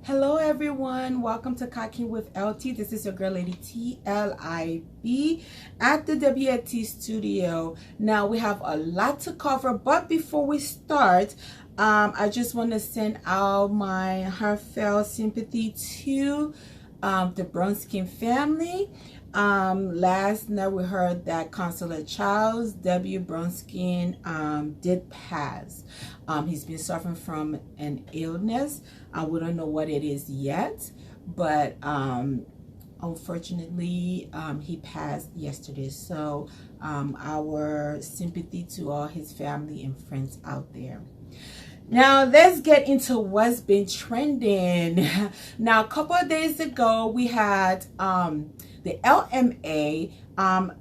Hello everyone, welcome to Kaking with LT. This is your girl Lady-TLIB at the WT studio. Now we have a lot to cover, but before we start, I just want to send out my heartfelt sympathy to the brown skin family. Last night we heard that Consular Charles W. Bronskin did pass. He's been suffering from an illness. We don't know what it is yet, but unfortunately he passed yesterday. So our sympathy to all his family and friends out there. Now let's get into what's been trending. Now a couple of days ago we had the LMA,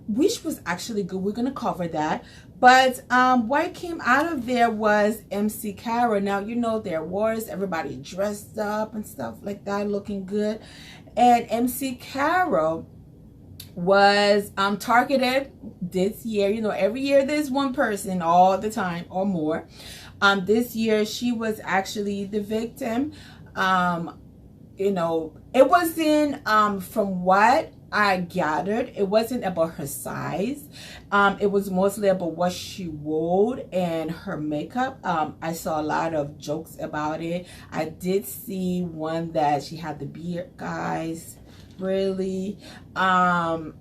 which was actually good. We're gonna cover that. But what came out of there was MC Carol. Now, you know, there was everybody dressed up and stuff like that, looking good. And MC Carol was targeted this year. You know, every year there's one person all the time or more. This year she was actually the victim. You know, it wasn't from what I gathered, it wasn't about her size. It was mostly about what she wore and her makeup. I saw a lot of jokes about it. I did see one that she had the beard. Guys, really? Come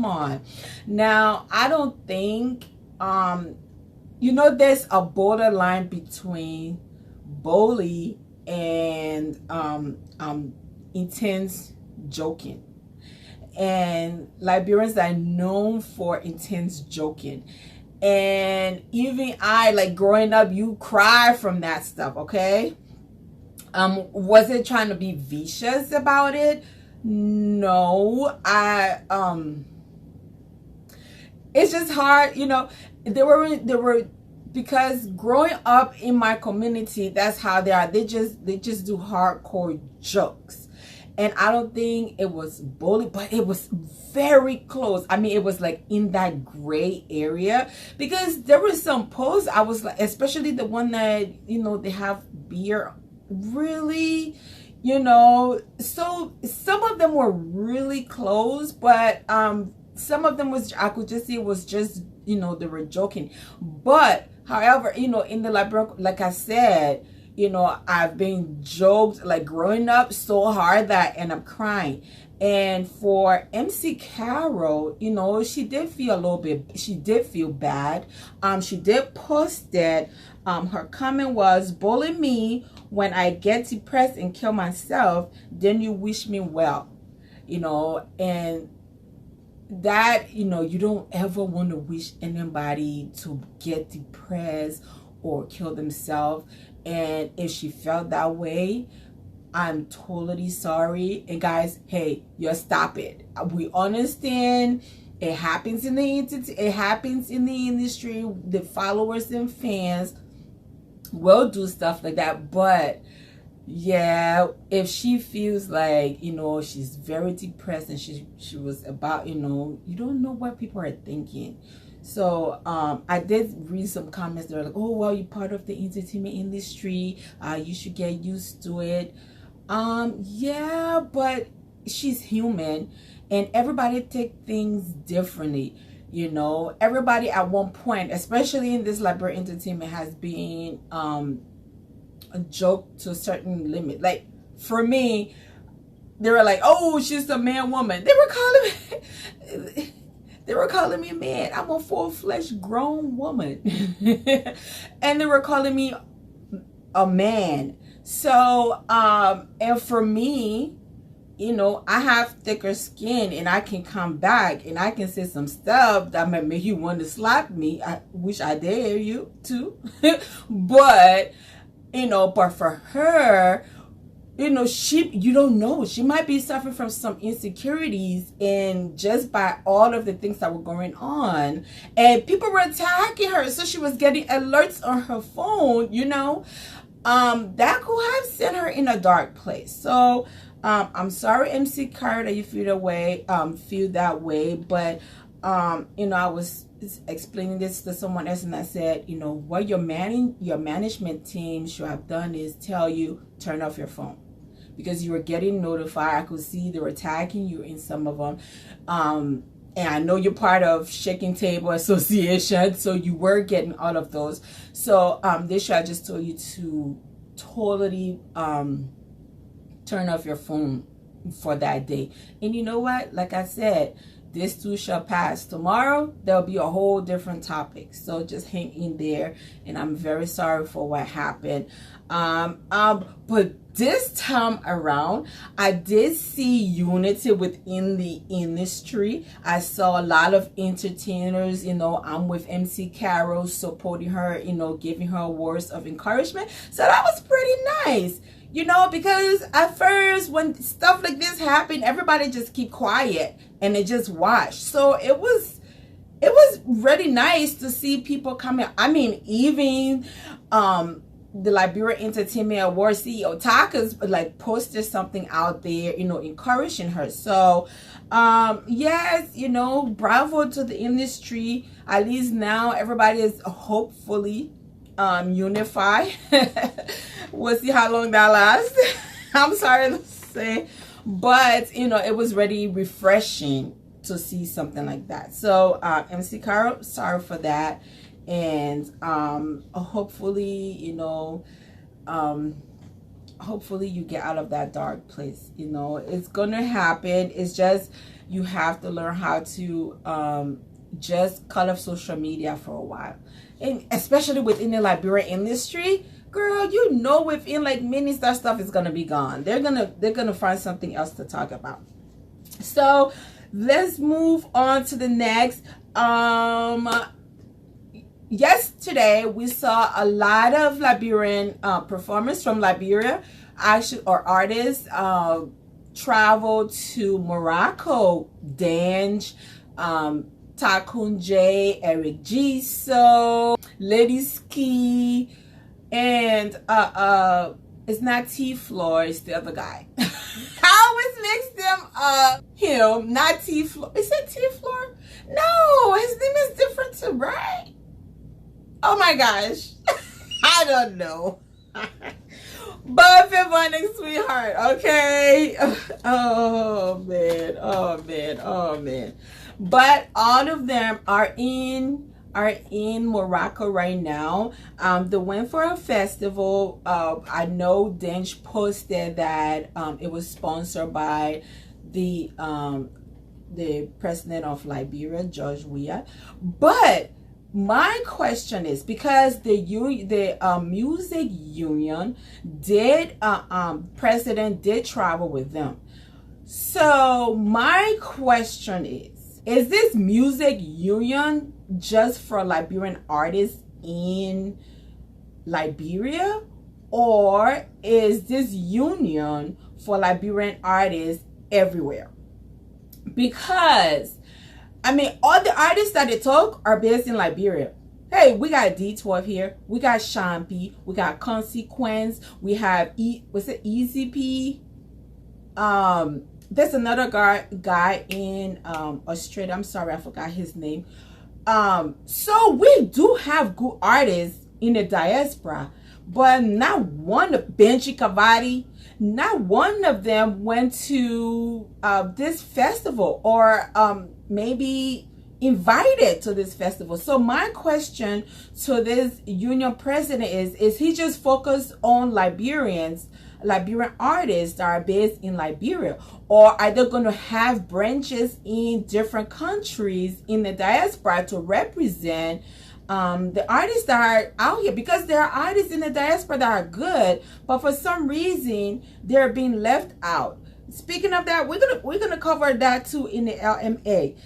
on. Now, I don't think, you know, there's a borderline between bully and intense joking, and Liberians are known for intense joking, and even I, like growing up, you cry from that stuff. Okay, was it trying to be vicious about it? No, it's just hard, you know. There were because growing up in my community, that's how they are. They just do hardcore jokes. And I don't think it was bully, but it was very close. I mean, it was like in that gray area, because there were some posts I was like, especially the one that, you know, they have beer, really, you know. So some of them were really close, but some of them was, I could just see it was just, you know, they were joking. But however, you know, in the library, like I said, you know, I've been joked like growing up so hard that, and I'm crying. And for MC Carol, you know, she did feel a little bit, she did feel bad. She did post that her comment was, bully me when I get depressed and kill myself, then you wish me well, you know. And that, you know, you don't ever want to wish anybody to get depressed or kill themselves. And if she felt that way, I'm totally sorry. And guys, hey, you stop it. We understand it happens in the industry. The followers and fans will do stuff like that. But yeah, if she feels like, you know, she's very depressed and she was about, you know, you don't know what people are thinking. So I did read some comments that were like, oh, well, you're part of the entertainment industry, you should get used to it. Yeah, but she's human and everybody take things differently. You know, everybody at one point, especially in this Liberian entertainment, has been a joke to a certain limit. Like for me, they were like, oh, she's a man woman. They were calling me a man. I'm a full-fledged grown woman. And they were calling me a man. So and for me, you know, I have thicker skin and I can come back and I can say some stuff that might make you want to slap me. I wish I dare you to. But you know, but for her, you know, you don't know, she might be suffering from some insecurities, and just by all of the things that were going on, and people were attacking her, so she was getting alerts on her phone, you know, that could have sent her in a dark place. So I'm sorry, MC Carter, that you feel that way, but you know, I was explaining this to someone else, and I said, you know, what your management team should have done is tell you, turn off your phone, because you were getting notified. I could see they were tagging you in some of them. And I know you're part of Shaking Table Association, so you were getting all of those. So they should have just told you to totally turn off your phone for that day. And you know what? Like I said, this too shall pass. Tomorrow there'll be a whole different topic. So just hang in there. And I'm very sorry for what happened. But this time around, I did see unity within the industry. I saw a lot of entertainers, you know, I'm with MC Carol, supporting her, you know, giving her words of encouragement. So that was pretty nice, you know, because at first when stuff like this happened, everybody just keep quiet and they just watch. So it was really nice to see people coming. I mean, even the Liberian Entertainment Award CEO Taka's like posted something out there, you know, encouraging her. So yes, you know, bravo to the industry. At least now everybody is hopefully unified. We'll see how long that lasts. I'm sorry to say, but you know, it was really refreshing to see something like that. So MC Carol, sorry for that. And hopefully, you know, hopefully you get out of that dark place. You know, it's gonna happen. It's just you have to learn how to just cut off social media for a while, and especially within the Liberian industry, girl, you know, within like minutes that stuff is gonna be gone. They're gonna find something else to talk about. So let's move on to the next. Yesterday, we saw a lot of Liberian performers from Liberia, actually, or artists, travel to Morocco. Dange, Takunje, Eric Giso, Lady Ski, and it's not T-Floor, it's the other guy. I always mix them up. Him, not T-Floor. Is it T-Floor? No, his name is different too, right? Oh my gosh. I don't know. But morning, sweetheart, okay? Oh man, oh man, oh man. But all of them are in Morocco right now. They went for a festival. I know Dench posted that it was sponsored by the president of Liberia, George Weah. But my question is, because the music union did president did travel with them. So my question is this music union just for Liberian artists in Liberia, or is this union for Liberian artists everywhere? Because I mean, all the artists that they took are based in Liberia. Hey, we got D12 here. We got Shampi. We got Consequence. We have was it Easy P? There's another guy in Australia. I'm sorry, I forgot his name. So we do have good artists in the diaspora, but not one of Benji Cavati, not one of them went to this festival, or maybe invited to this festival. So my question to this union president is he just focused on Liberian artists that are based in Liberia, or are they going to have branches in different countries in the diaspora to represent the artists that are out here? Because there are artists in the diaspora that are good, but for some reason they're being left out. Speaking of that, we're gonna cover that too in the LMA.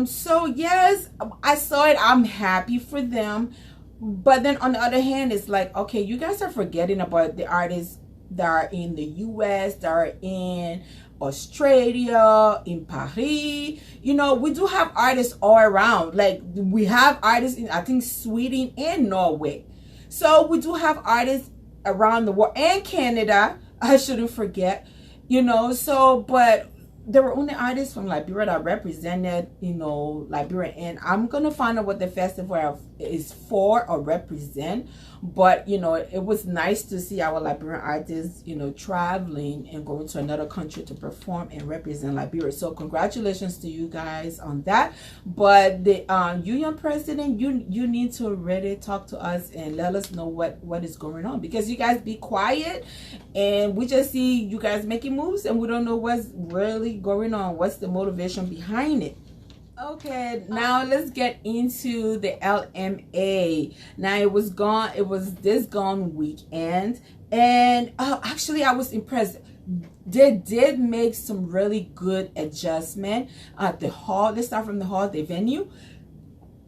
So yes, I saw it. I'm happy for them, but then on the other hand, it's like, okay, you guys are forgetting about the artists that are in the US, that are in Australia, in Paris. You know, we do have artists all around. Like, we have artists in, I think, Sweden and Norway. So we do have artists around the world, and Canada, I shouldn't forget. You know, so, but there were only artists from Liberia that represented, you know, Liberia. And I'm gonna find out what the festival is for or represent. But you know, it was nice to see our Liberian artists, you know, traveling and going to another country to perform and represent Liberia. So congratulations to you guys on that. But the union president, you need to really talk to us and let us know what is going on, because you guys be quiet and we just see you guys making moves and we don't know what's really going on. What's the motivation behind it? Okay, now let's get into the LMA. Now it was this gone weekend, and actually I was impressed. They did make some really good adjustment at the hall. Let's start from the hall, the venue.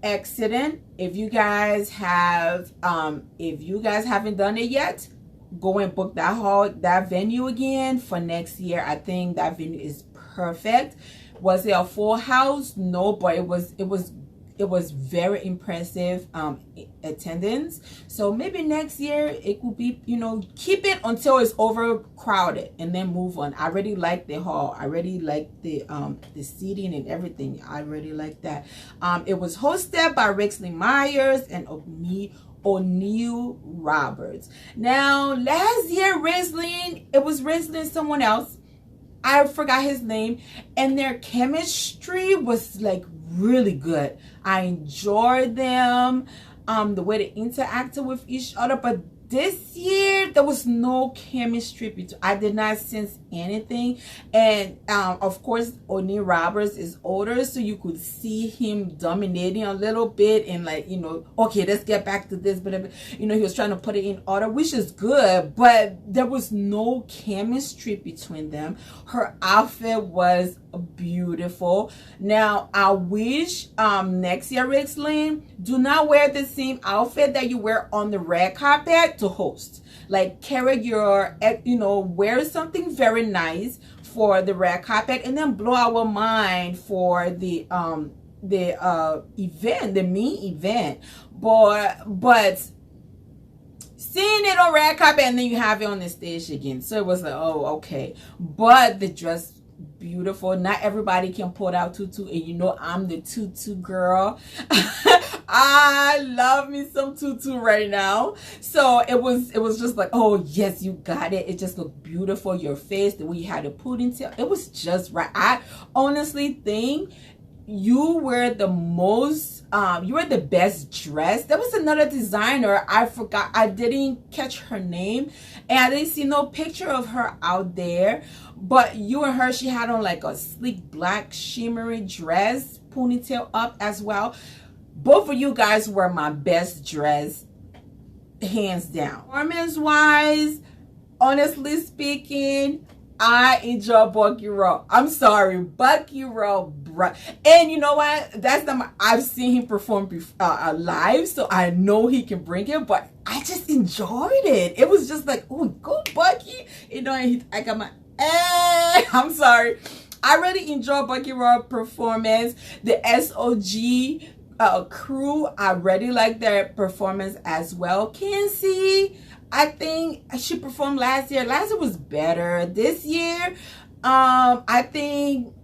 Excellent. If you guys haven't done it yet, go and book that venue again for next year. I think that venue is perfect. Was it a full house? No, but it was very impressive attendance. So maybe next year it could be, you know, keep it until it's overcrowded and then move on. I really like the hall. I really like the seating and everything. I really like that. It was hosted by Rexley Myers and O'Neill Roberts. Now last year it was wrestling someone else. I forgot his name, and their chemistry was like really good. I enjoyed them, the way they interacted with each other. But this year there was no chemistry between. I did not sense anything. And of course O'Neill Roberts is older, so you could see him dominating a little bit and, like, you know, okay, let's get back to this, but you know, he was trying to put it in order, which is good, but there was no chemistry between them. Her outfit was beautiful. Now I wish next year, Rexlyn, do not wear the same outfit that you wear on the red carpet to host. Like, carry your, you know, wear something very nice for the red carpet and then blow our mind for the event, the main event. But seeing it on red carpet and then you have it on the stage again, so it was like, oh, okay. But the dress, beautiful. Not everybody can pull out tutu, and you know I'm the tutu girl. I love me some tutu right now. So it was just like, oh yes, you got it. It just looked beautiful. Your face, the way you had a ponytail, it was just right. I honestly think you were the most you were the best dressed. There was another designer, I forgot, I didn't catch her name and I didn't see no picture of her out there, but you and her, she had on like a sleek black shimmery dress, ponytail up as well. Both of you guys were my best dressed, hands down. Performance wise, honestly speaking, I enjoy Bucky Raw. I'm sorry, Bucky Raw, and you know what? That's the I've seen him perform live, so I know he can bring it. But I just enjoyed it. It was just like, oh, go Bucky, you know. And I got my, I'm sorry. I really enjoyed Bucky Raw performance. The SOG crew, I really like their performance as well. Kinsey, I think she performed last year. Last year was better. This year, I think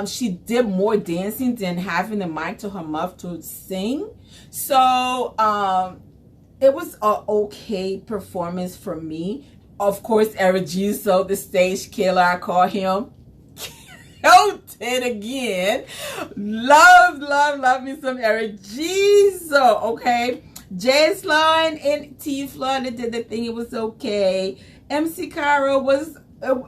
she did more dancing than having the mic to her mouth to sing. So it was an okay performance for me. Of course, Eric G, so the stage killer, I call him. Killed it again. Love me some Eric G. So okay, J Sloan and T Floyd, they did the thing. It was okay. MC Cara was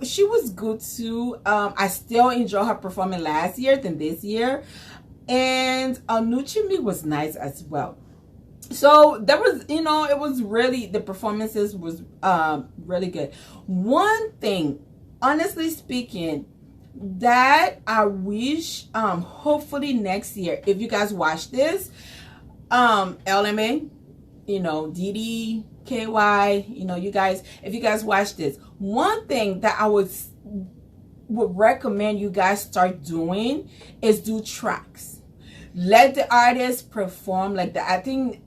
she was good too. I still enjoy her performance last year than this year, and Anuchimi was nice as well. So there was, you know, it was really, the performances was really good. One thing, honestly speaking, that I wish hopefully next year, if you guys watch this, LMA, you know, DD, KY, you know, you guys, if you guys watch this, one thing that I would recommend you guys start doing is do tracks. Let the artist perform like that. I think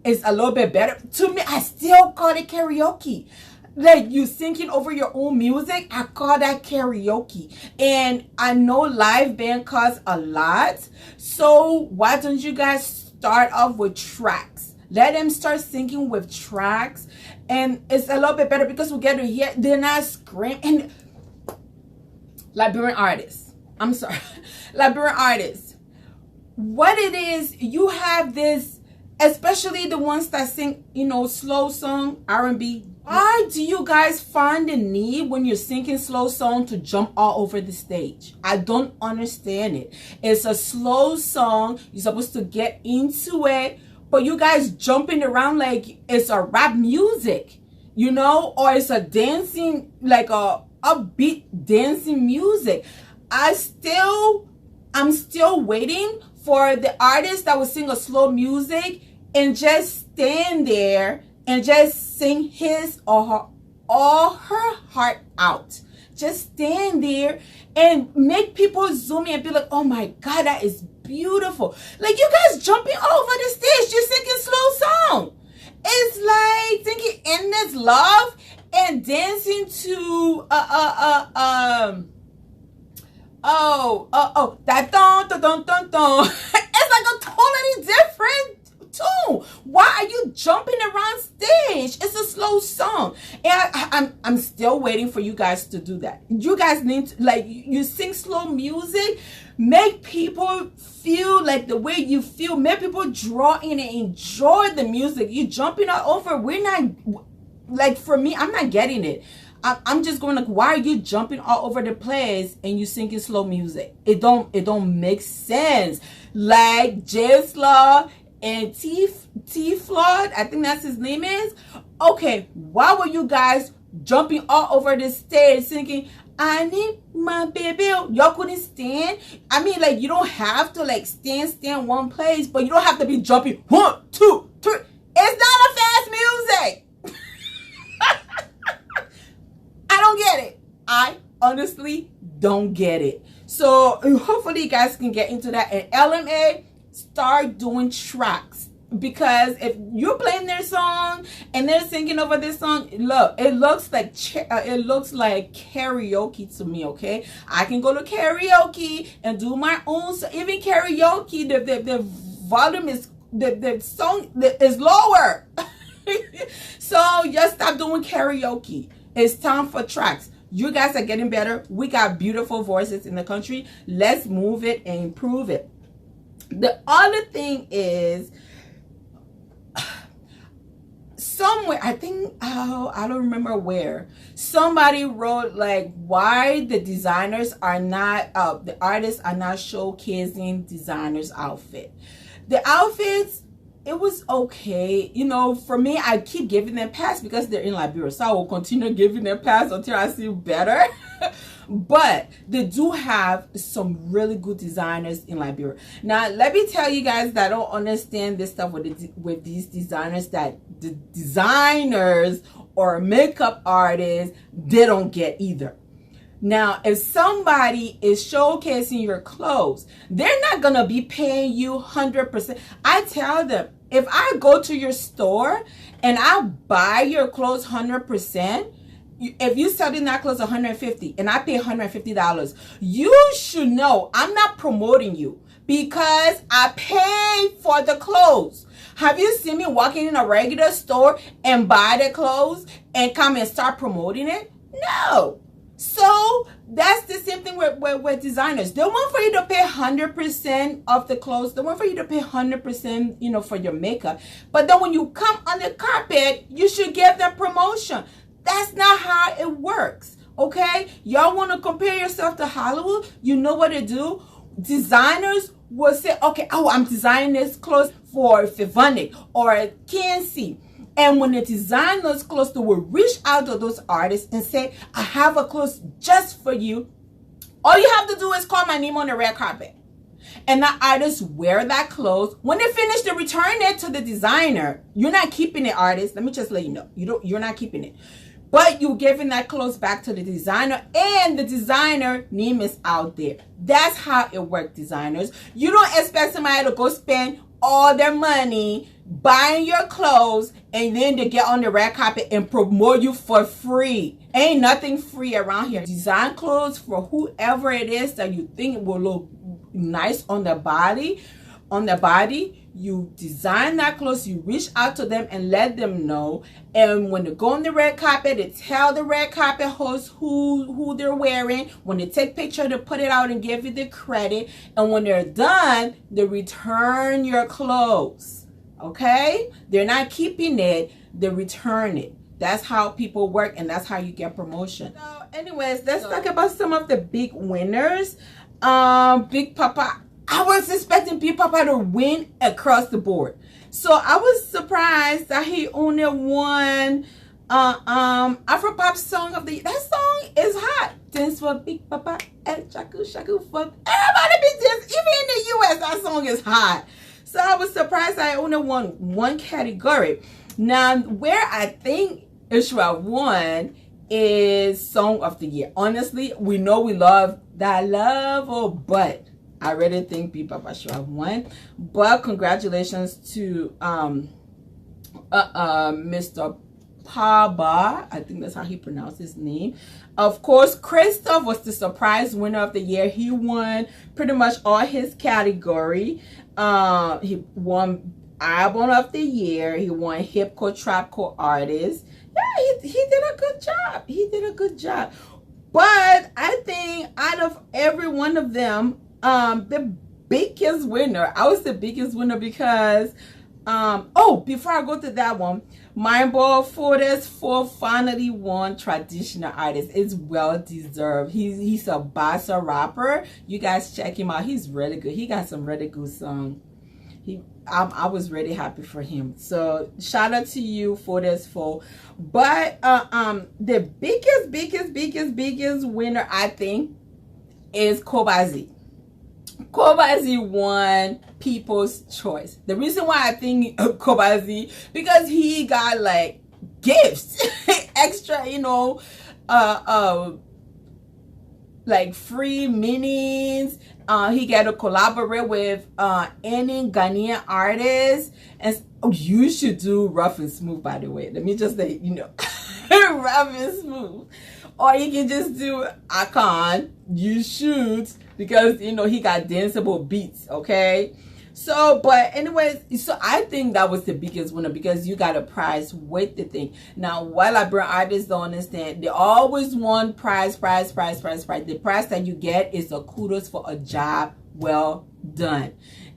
it's a little bit better. To me, I still call it karaoke. like you singing over your own music, I call that karaoke. And I know live band costs a lot, so why don't you guys start off with tracks? Let them start singing with tracks, and it's a little bit better because we get to hear they're not screaming. And Liberian artists, I'm sorry, Liberian artists, what it is, you have this, especially the ones that sing, you know, slow song, R&B. Why do you guys find the need when you're singing slow song to jump all over the stage? I don't understand it. It's a slow song. You're supposed to get into it, but you guys jumping around like it's a rap music, you know, or it's a dancing, like a upbeat dancing music. I'm still waiting for the artist that will sing a slow music and just stand there and just sing his or her all her heart out. Just stand there and make people zoom in and be like, oh my God, that is beautiful. Like, you guys jumping all over the stage, you're singing slow song. It's like singing Endless Love and dancing to that don. It's like a totally different tune. Why are you jumping around stage? It's a slow song. And I'm still waiting for you guys to do that. You guys need to, like, you sing slow music, make people feel like the way you feel, make people draw in and enjoy the music. You jumping all over. We're not, like, for me, I'm not getting it. I'm just going like, why are you jumping all over the place and you singing slow music? It don't make sense. Like J-Slaw and T-Flood, I think that's his name is. Okay, why were you guys jumping all over the stage singing, I need my baby? Y'all couldn't stand? I mean, like, you don't have to like stand one place, but you don't have to be jumping 1, 2, 3. It's not a fast music. I don't get it. I honestly don't get it. So hopefully you guys can get into that. And LMA, start doing tracks, because if you're playing their song and they're singing over this song, look, it looks like karaoke to me. Okay, I can go to karaoke and do my own. So even karaoke, the volume is the song is lower. So just stop doing karaoke. It's time for tracks. You guys are getting better. We got beautiful voices in the country. Let's move it and improve it. The other thing is, somewhere, I think, I don't remember where, somebody wrote like why the designers are not, the artists are not showcasing designers' outfit. The outfits, it was okay. You know, for me, I keep giving them pass because they're in Liberia. So I will continue giving them pass until I see better. But they do have some really good designers in Liberia. Now, let me tell you guys that I don't understand this stuff with these designers, that the designers or makeup artists, they don't get either. Now, if somebody is showcasing your clothes, they're not going to be paying you 100%. I tell them, if I go to your store and I buy your clothes 100%, if you sell that clothes $150 and I pay $150, you should know I'm not promoting you because I pay for the clothes. Have you seen me walking in a regular store and buy the clothes and come and start promoting it? No. So that's the same thing with designers. They want for you to pay 100% of the clothes. They want for you to pay 100%, you know, for your makeup. But then when you come on the carpet, you should give them promotion. That's not how it works, okay? Y'all want to compare yourself to Hollywood? You know what to do? Designers will say, okay, oh, I'm designing this clothes for Fivonic or KNC. And when they design those clothes, they will reach out to those artists and say, I have a clothes just for you. All you have to do is call my name on the red carpet. And that artist wear that clothes. When they finish, they return it to the designer. You're not keeping it, artist. Let me just let you know. You're not keeping it. But you're giving that clothes back to the designer, and the designer name is out there. That's how it works, designers. You don't expect somebody to go spend all their money buying your clothes, and then they get on the red carpet and promote you for free. Ain't nothing free around here. Design clothes for whoever it is that you think will look nice on the body. You design that clothes, you reach out to them and let them know. And when they go on the red carpet, they tell the red carpet host who they're wearing. When they take picture, they put it out and give you the credit. And when they're done, they return your clothes. Okay? They're not keeping it, they return it. That's how people work, and that's how you get promotion. So anyways, let's talk about some of the big winners. Big Papa. I was expecting Big Papa to win across the board. So I was surprised that he only won Afropop Song of the Year. That song is hot. Dance for Big Papa and Shaku Shaku for everybody be dance. Even in the US, that song is hot. So I was surprised I only won one category. Now, where I think it should have won is Song of the Year. Honestly, we know we love that love, but I really think Big Papa should have won. But congratulations to Mr. Paba. I think that's how he pronounced his name. Of course, Christoph was the surprise winner of the year. He won pretty much all his category. He won Album of the Year. He won Hip Hop Trapcore Artist. Yeah, he did a good job. He did a good job. But I think out of every one of them, the biggest winner, I was the biggest winner because before I go to that one, Mindball Fortis for finally won Traditional Artist. It's well deserved. He's a Bassa rapper. You guys check him out. He's really good. He got some really good songs. I was really happy for him. So shout out to you Fortis for. But the biggest winner I think is Kobazi. Kobazi won People's Choice. The reason why I think Kobazi, because he got like gifts, extra, you know, like free minis. He got to collaborate with any Ghanaian artists, and you should do Rough and Smooth. By the way, let me just say, you know, Rough and Smooth, or you can just do Akon. You should. Because, you know, he got danceable beats, okay? So, but anyways, so I think that was the biggest winner because you got a prize with the thing. Now, while Liberian artists don't understand, they always want prize. The prize that you get is a kudos for a job well done.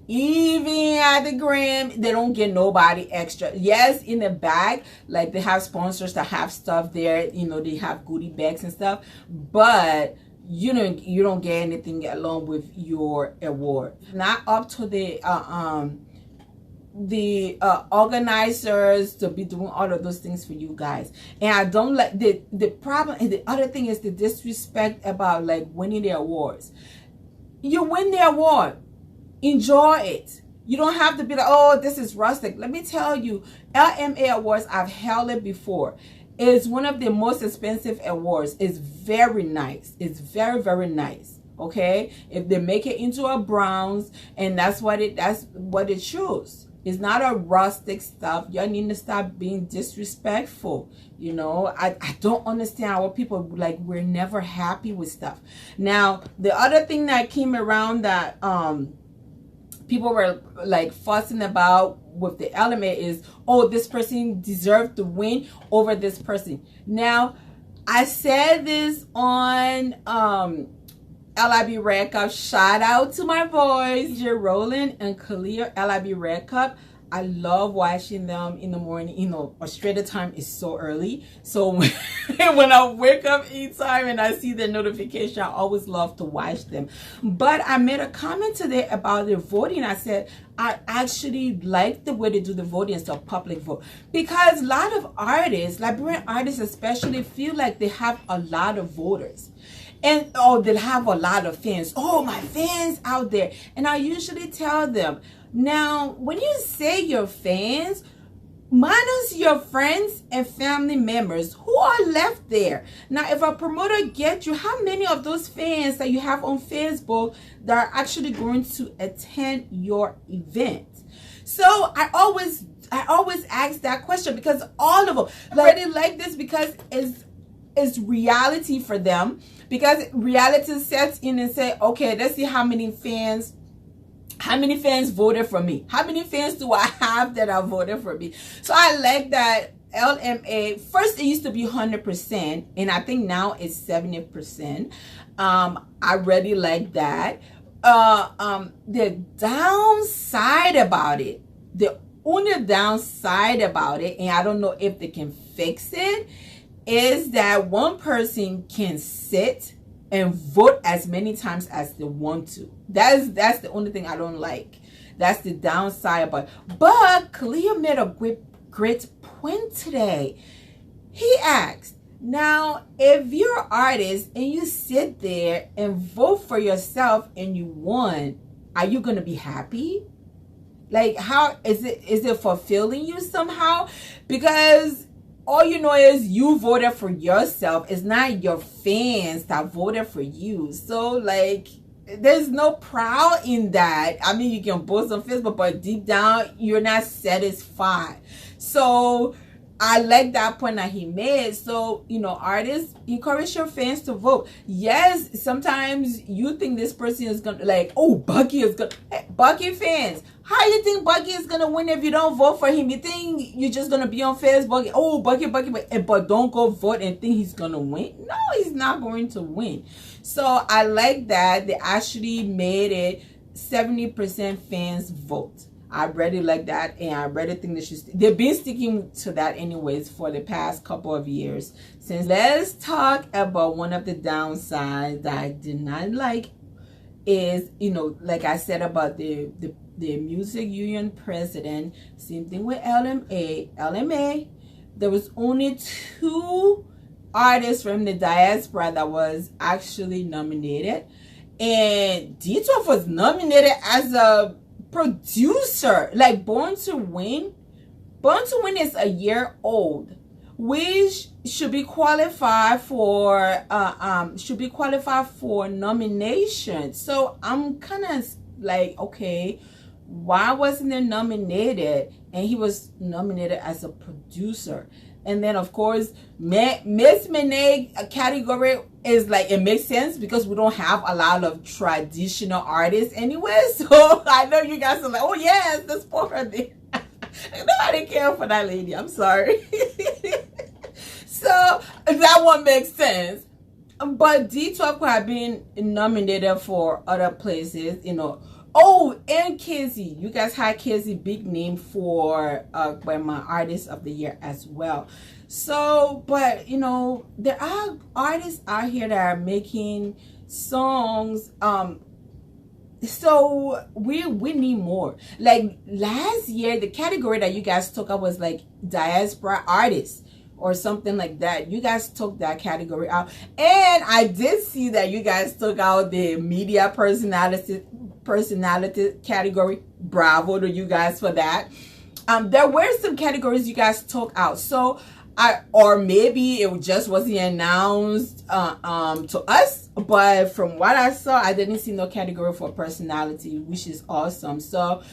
Even at the Gram, they don't get nobody extra. Yes, in the bag, like they have sponsors that have stuff there. You know, they have goodie bags and stuff. But you don't get anything along with your award. Not up to the organizers to be doing all of those things for you guys. And I don't like the problem. And the other thing is the disrespect about like winning the awards. You win the award, enjoy it. You don't have to be like, oh, this is rustic. Let me tell you, LMA Awards, I've held it before. It's one of the most expensive awards. It's very nice. It's very, very nice. Okay, if they make it into a bronze, and that's what it shows. It's not a rustic stuff. Y'all need to stop being disrespectful. You know, I don't understand how people like we're never happy with stuff. Now, the other thing that came around that people were like fussing about with the element is, oh, this person deserved to win over this person. Now, I said this on LIB Red Cup. Shout out to my boys, Jerolyn and Kalia, LIB Red Cup. I love watching them in the morning. You know, Australia time is so early. So when I wake up each time and I see the notification, I always love to watch them. But I made a comment today about the voting. I said, I actually like the way they do the voting instead of public vote. Because a lot of artists, Liberian artists especially, feel like they have a lot of voters. And they'll have a lot of fans. Oh, my fans out there. And I usually tell them, now, when you say your fans, minus your friends and family members who are left there. Now, if a promoter gets you, how many of those fans that you have on Facebook that are actually going to attend your event? So I always ask that question, because all of them already like this, because it's reality for them, because reality sets in and say, okay, let's see how many fans voted for me. How many fans do I have that are voted for me? So I like that LMA. First, it used to be 100%, and I think now it's 70%. I really like that. The downside about it, the only downside about it, and I don't know if they can fix it, is that one person can sit and vote as many times as they want to. That's the only thing I don't like. That's the downside about it. But Cleo made a great point today. He asked, now if you're an artist and you sit there and vote for yourself and you won, are you gonna be happy? Like, how is it fulfilling you somehow? Because all you know is you voted for yourself. It's not your fans that voted for you. So, like, there's no proud in that. I mean, you can post on Facebook, but deep down, you're not satisfied. So, I like that point that he made. So, you know, artists, encourage your fans to vote. Yes, sometimes you think this person is going to, like, oh, Bucky is going to, hey, Bucky fans, how you think Bucky is going to win if you don't vote for him? You think you're just going to be on Facebook, oh, Bucky, but don't go vote and think he's going to win? No, he's not going to win. So I like that they actually made it 70% fans vote. I really like that, and I really think they've been sticking to that anyways for the past couple of years. Since let's talk about one of the downsides that I did not like is, you know, like I said about the music union president, same thing with LMA. There was only 2 artists from the diaspora that was actually nominated, and D12 was nominated as a producer. Like, Born to Win is a year old, which should be qualified for nomination. So I'm kind of like, okay, why wasn't it nominated? And he was nominated as a producer. And then, of course, Miss Minaj category is like, it makes sense because we don't have a lot of traditional artists anyway. So I know you guys are like, oh yes, let's put her there. Nobody care for that lady. I'm sorry. So that one makes sense. But D12 could have been nominated for other places, you know. Oh, and Kizzy. You guys had Kizzy, big name for my artist of the year as well. So, but, you know, there are artists out here that are making songs. So we need more. Like, last year, the category that you guys took up was like diaspora artists or something like that. You guys took that category out. And I did see that you guys took out the media personality category. Bravo to you guys for that. There were some categories you guys took out. So or maybe it just wasn't announced to us, but from what I saw, I didn't see no category for personality, which is awesome. So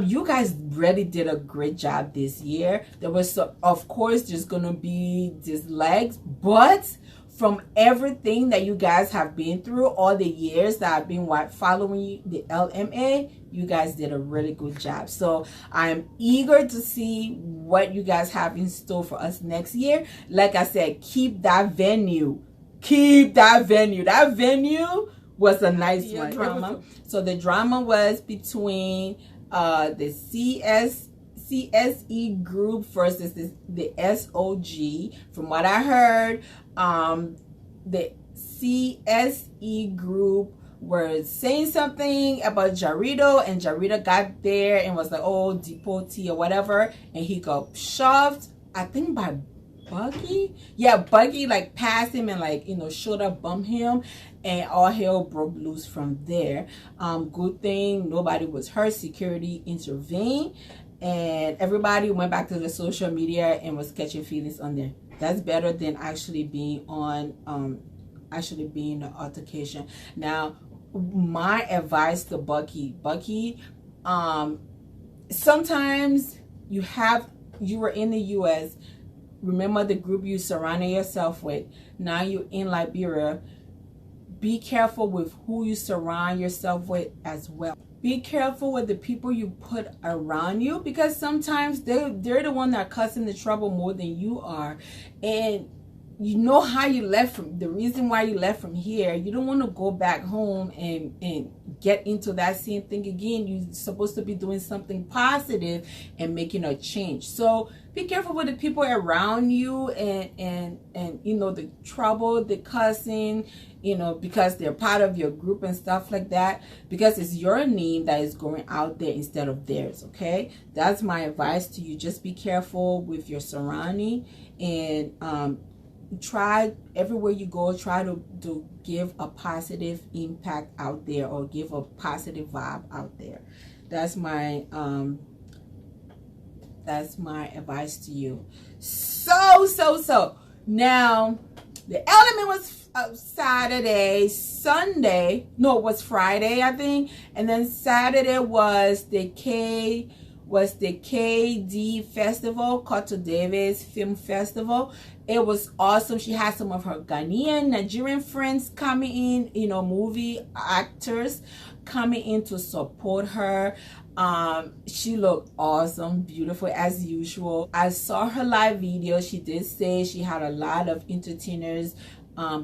you guys really did a great job this year. There was, of course, there's gonna be dislikes, but from everything that you guys have been through, all the years that I've been following the LMA, you guys did a really good job. So I'm eager to see what you guys have in store for us next year. Like I said, keep that venue. Keep that venue. That venue was a nice one. Drama. So the drama was between the CSE group versus the SOG. From what I heard, the CSE group were saying something about Jarito, and Jarito got there and was like, oh, deportee or whatever, and he got shoved, I think by Buggy. Yeah, Buggy like passed him and, like, you know, shoulder bumped him, and all hell broke loose from there. Good thing nobody was hurt. Security intervened, and everybody went back to the social media and was catching feelings on there. That's better than actually being on an altercation. Now, my advice to Bucky, sometimes you were in the US. Remember the group you surrounded yourself with. Now you're in Liberia. Be careful with who you surround yourself with as well. Be careful with the people you put around you, because sometimes they're the one that are causing the trouble more than you are. And you know how you left from, the reason why you left from here. You don't want to go back home and get into that same thing again. You're supposed to be doing something positive and making a change. So be careful with the people around you, and you know, the trouble, the cussing, you know, because they're part of your group and stuff like that, because it's your name that is going out there instead of theirs. Okay, that's my advice to you. Just be careful with your surrounding, and try everywhere you go, try to give a positive impact out there, or give a positive vibe out there. That's my advice to you. So now the element was Saturday, Sunday, no, it was Friday, I think, and then Saturday was the KD Festival, Koto Davis Film Festival. It was awesome. She had some of her Ghanaian, Nigerian friends coming in, you know, movie actors coming in to support her. She looked awesome, beautiful as usual. I saw her live video. She did say she had a lot of entertainers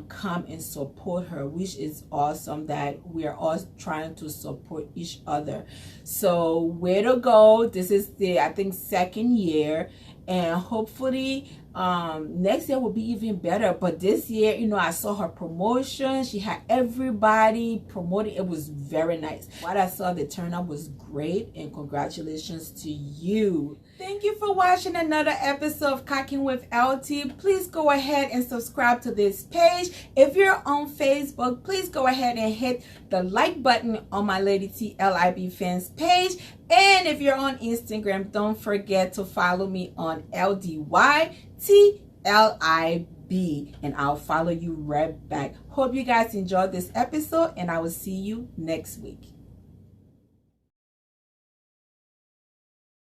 come and support her, which is awesome, that we are all trying to support each other. So way to go. This is the, I think, second year, and hopefully next year will be even better. But this year, you know, I saw her promotion. She had everybody promoting. It was very nice. What I saw, the turnout was great, and congratulations to you. Thank you for watching another episode of Kaking with LT. Please go ahead and subscribe to this page. If you're on Facebook, please go ahead and hit the like button on my Lady-TLIB fans page. And if you're on Instagram, don't forget to follow me on LDYTLIB, and I'll follow you right back. Hope you guys enjoyed this episode, and I will see you next week.